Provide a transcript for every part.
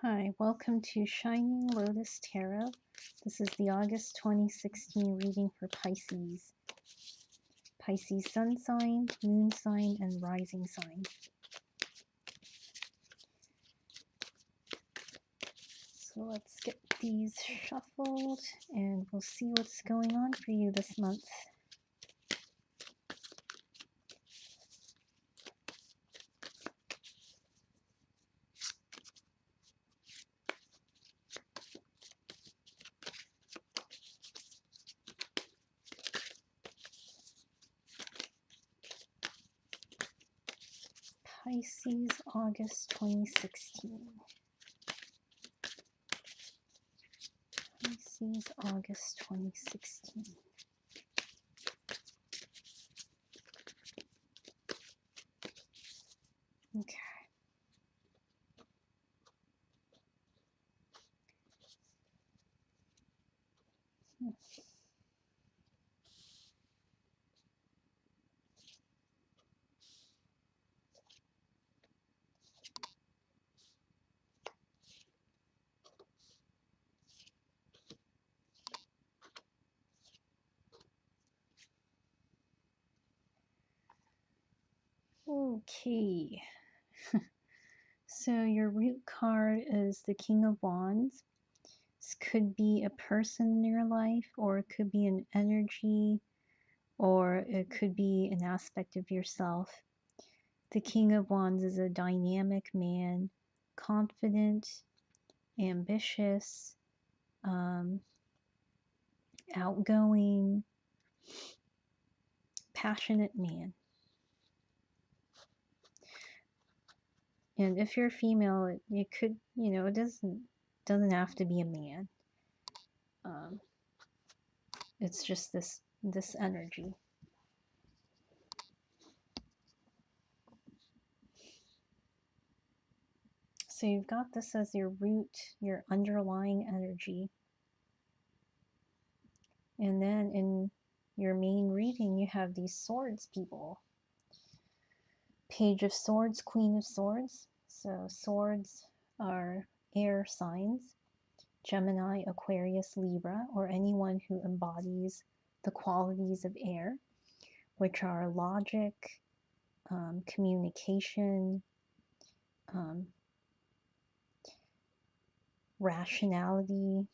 Hi, welcome to Shining Lotus Tarot. This is the August 2016 reading for Pisces. Pisces sun sign, moon sign, and rising sign. So let's get these shuffled and we'll see what's going on for you this month. Pisces, August 2016. Pisces, August 2016. Okay. Okay. So your root card is the King of Wands. This could be a person in your life, or it could be an energy, or it could be an aspect of yourself. The King of Wands is a dynamic man, confident, ambitious, outgoing, passionate man. And if you're female, it could, it doesn't have to be a man. It's just this energy. So you've got this as your root, your underlying energy. And then in your main reading, you have these swords people. Page of Swords, Queen of Swords. So swords are air signs. Gemini, Aquarius, Libra, or anyone who embodies the qualities of air, which are logic, communication, rationality.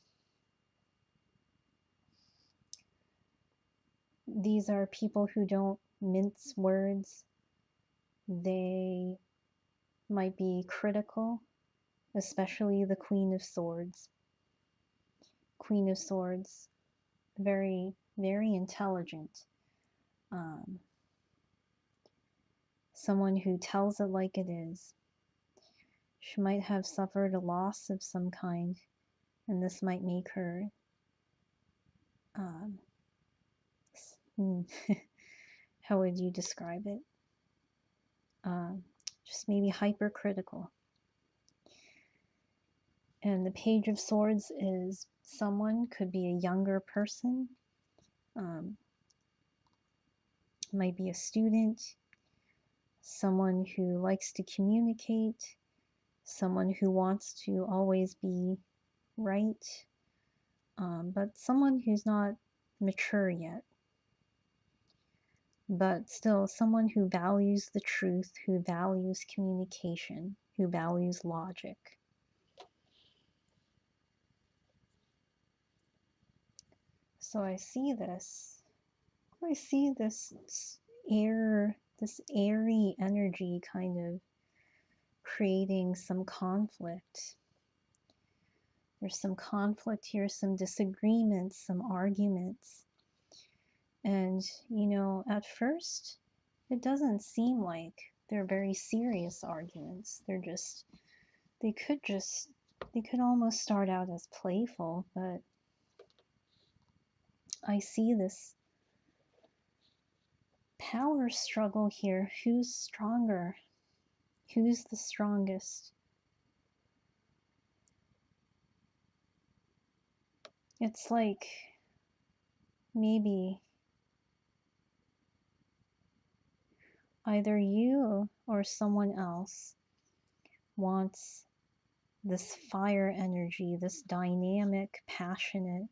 These are people who don't mince words. They might be critical, especially the Queen of Swords. Queen of Swords, very, very intelligent. Someone who tells it like it is. She might have suffered a loss of some kind, and this might make her how would you describe it? Just maybe hypercritical. And the Page of Swords is someone, could be a younger person, might be a student, someone who likes to communicate, someone who wants to always be right, but someone who's not mature yet. But still someone who values the truth, who values communication, who values logic. So I see this air, this airy energy kind of creating some conflict. There's some conflict here, some disagreements, some arguments. And, at first, it doesn't seem like they're very serious arguments. They could almost start out as playful, but I see this power struggle here. Who's stronger? Who's the strongest? It's like maybe either you or someone else wants this fire energy, this dynamic, passionate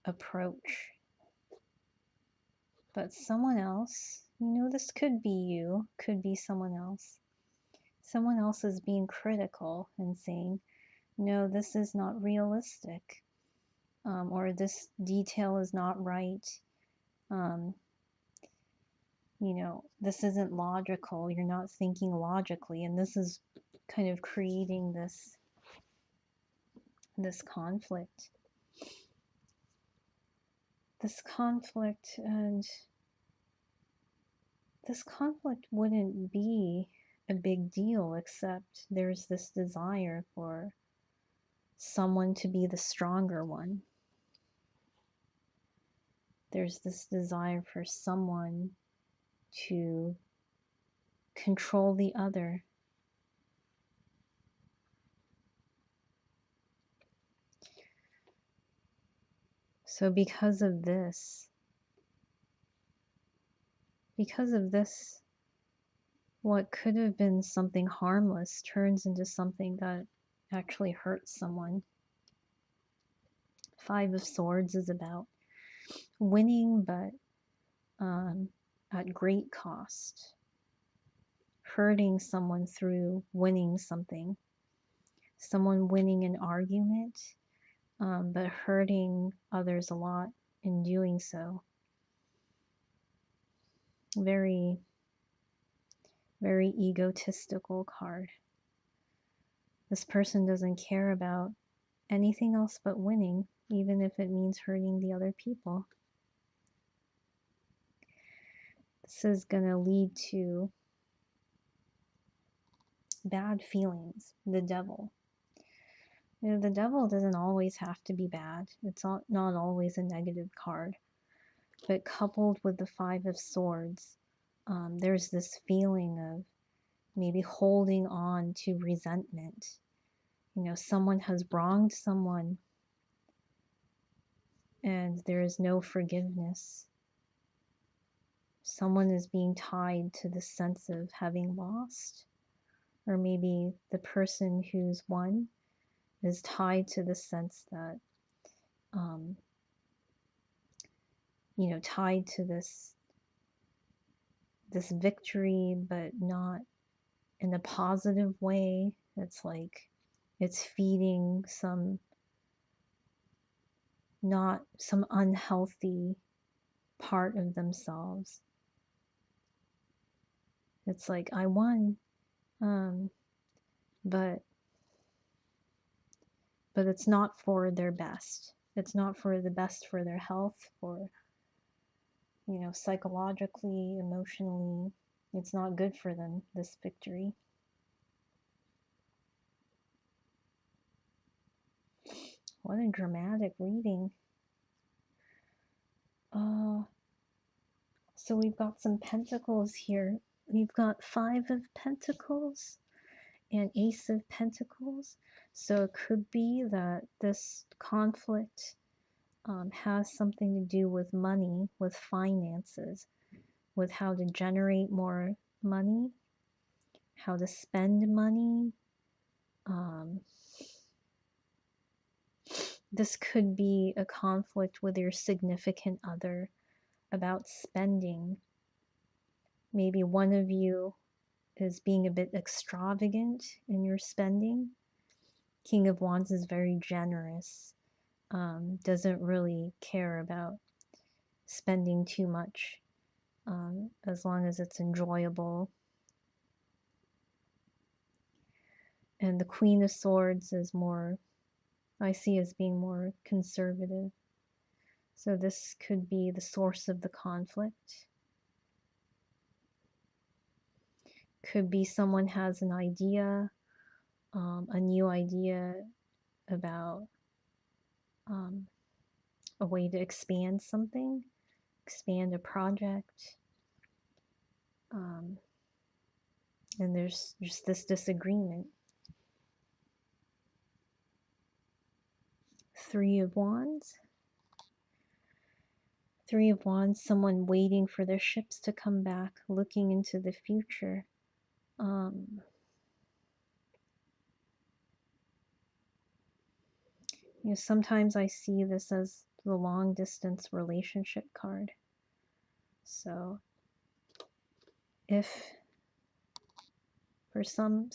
approach. But someone else, this could be you, could be someone else. Someone else is being critical and saying, no, this is not realistic, or this detail is not right. This isn't logical. You're not thinking logically, and this is kind of creating this conflict. And this conflict wouldn't be a big deal, except there's this desire for someone to be the stronger one. There's this desire for someone to control the other. So because of this, what could have been something harmless turns into something that actually hurts someone. Five of Swords is about winning, but at great cost. Hurting someone through winning something. Someone winning an argument, but hurting others a lot in doing so. Very, very egotistical card. This person doesn't care about anything else but winning, even if it means hurting the other people. This is going to lead to bad feelings. The Devil. The Devil doesn't always have to be bad. It's not always a negative card. But coupled with the Five of Swords, there's this feeling of maybe holding on to resentment. Someone has wronged someone and there is no forgiveness. Someone is being tied to the sense of having lost, or maybe the person who's won is tied to the sense that, tied to this victory, but not in a positive way. It's like it's feeding some unhealthy part of themselves. It's like, I won, but it's not for their best. It's not for the best for their health, for, psychologically, emotionally. It's not good for them, this victory. What a dramatic reading. So we've got some pentacles here. We've got Five of Pentacles and Ace of Pentacles. So it could be that this conflict has something to do with money, with finances, with how to generate more money, how to spend money. This could be a conflict with your significant other about spending. Maybe one of you is being a bit extravagant in your spending. King of Wands is very generous, doesn't really care about spending too much, as long as it's enjoyable. And the Queen of Swords is more, I see as being more conservative. So this could be the source of the conflict. Could be someone has an idea, a new idea about a way to expand something, expand a project. And there's just this disagreement. Three of Wands. Three of Wands, someone waiting for their ships to come back, looking into the future. You know, sometimes I see this as the long distance relationship card. So if for some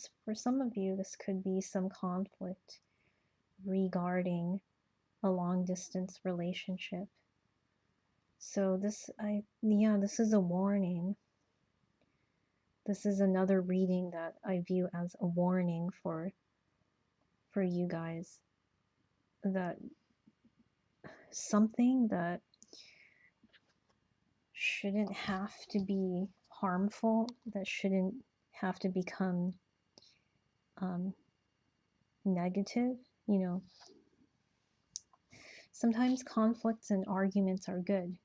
of you this could be some conflict regarding a long distance relationship. So this is a warning. This is another reading that I view as a warning for you guys, that something that shouldn't have to be harmful, that shouldn't have to become negative. You know, sometimes conflicts and arguments are good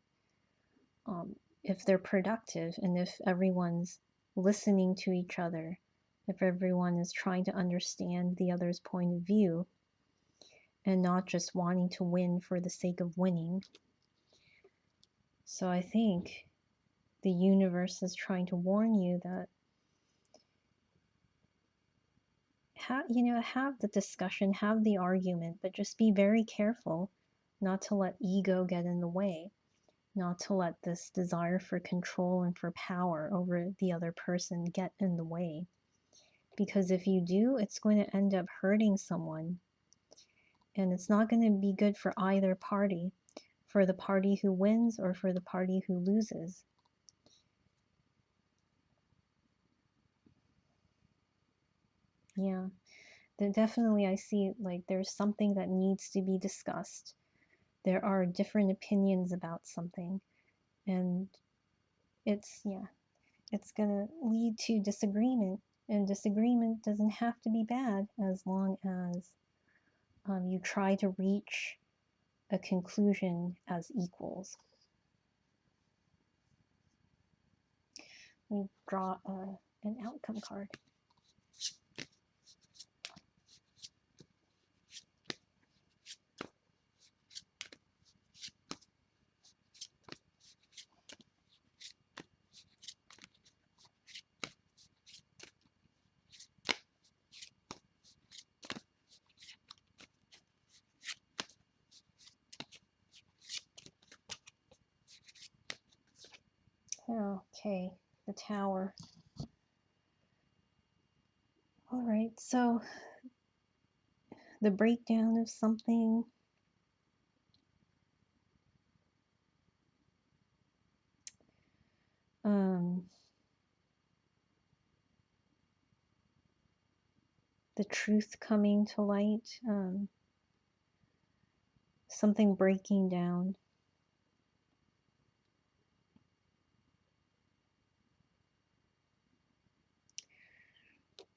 if they're productive and if everyone's listening to each other, if everyone is trying to understand the other's point of view and not just wanting to win for the sake of winning. So I think the universe is trying to warn you that have the discussion, have the argument, but just be very careful not to let ego get in the way, not to let this desire for control and for power over the other person get in the way. Because if you do, it's going to end up hurting someone, and it's not going to be good for either party, for the party who wins or for the party who loses. Yeah, definitely I see like there's something that needs to be discussed. There are different opinions about something, and it's gonna lead to disagreement, and disagreement doesn't have to be bad as long as you try to reach a conclusion as equals. We draw an outcome card. Okay, the Tower. All right, so the breakdown of something. The truth coming to light. Something breaking down.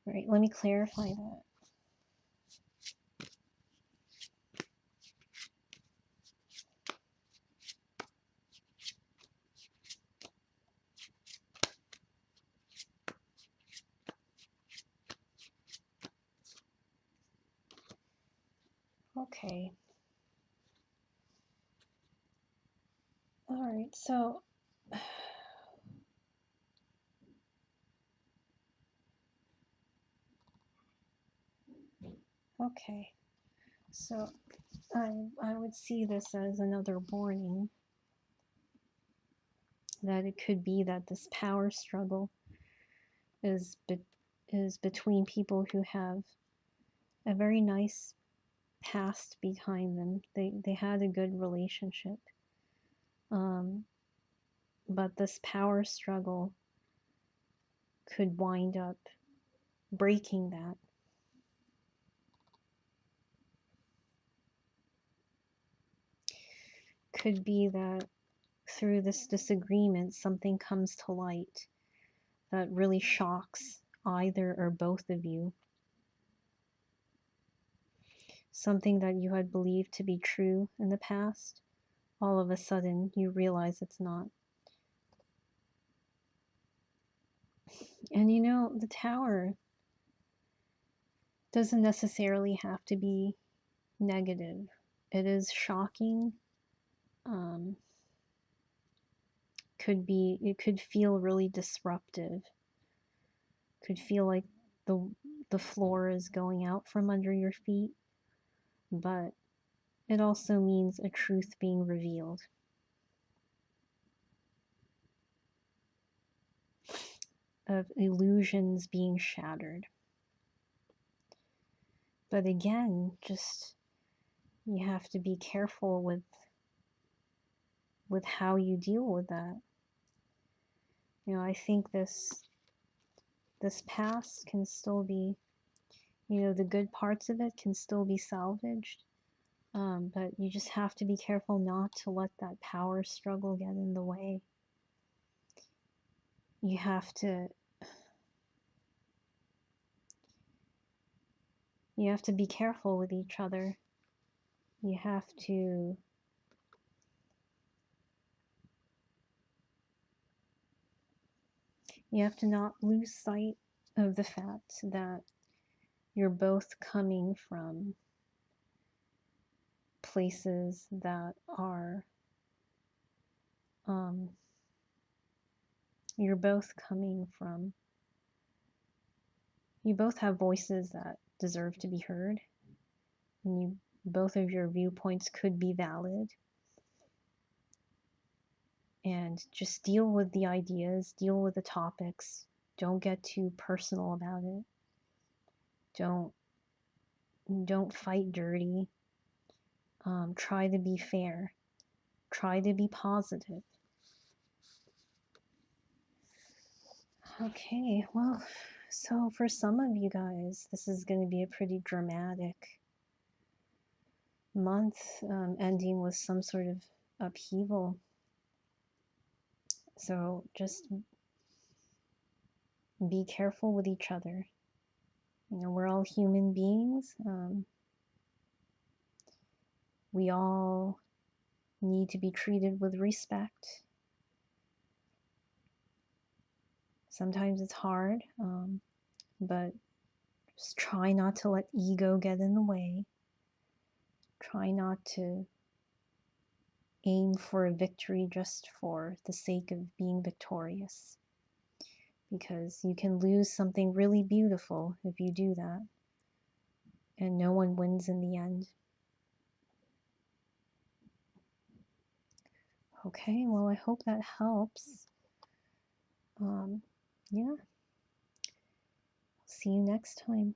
All right, let me clarify that. Okay. All right, so okay. So I would see this as another warning that it could be that this power struggle is between people who have a very nice past behind them. They had a good relationship. But this power struggle could wind up breaking that. Could be that through this disagreement, something comes to light that really shocks either or both of you. Something that you had believed to be true in the past, all of a sudden you realize it's not. And you know, the Tower doesn't necessarily have to be negative. It is shocking. It could feel really disruptive. Could feel like the floor is going out from under your feet. But It also means a truth being revealed. Of illusions being shattered. But again, just you have to be careful with how you deal with that. You know, I think this past can still be, you know, the good parts of it can still be salvaged. But you just have to be careful not to let that power struggle get in the way. You have to be careful with each other. You have to not lose sight of the fact that you're both coming from places that are you're both coming from, you both have voices that deserve to be heard, and both of your viewpoints could be valid. And just deal with the ideas, deal with the topics. Don't get too personal about it. Don't fight dirty. Try to be fair. Try to be positive. Okay, well, so for some of you guys, this is going to be a pretty dramatic month, ending with some sort of upheaval. So just be careful with each other. You know, we're all human beings. We all need to be treated with respect. Sometimes it's hard, but just try not to let ego get in the way. Try not to aim for a victory just for the sake of being victorious, because you can lose something really beautiful if you do that, and no one wins in the end. Okay, well, I hope that helps. Yeah. See you next time.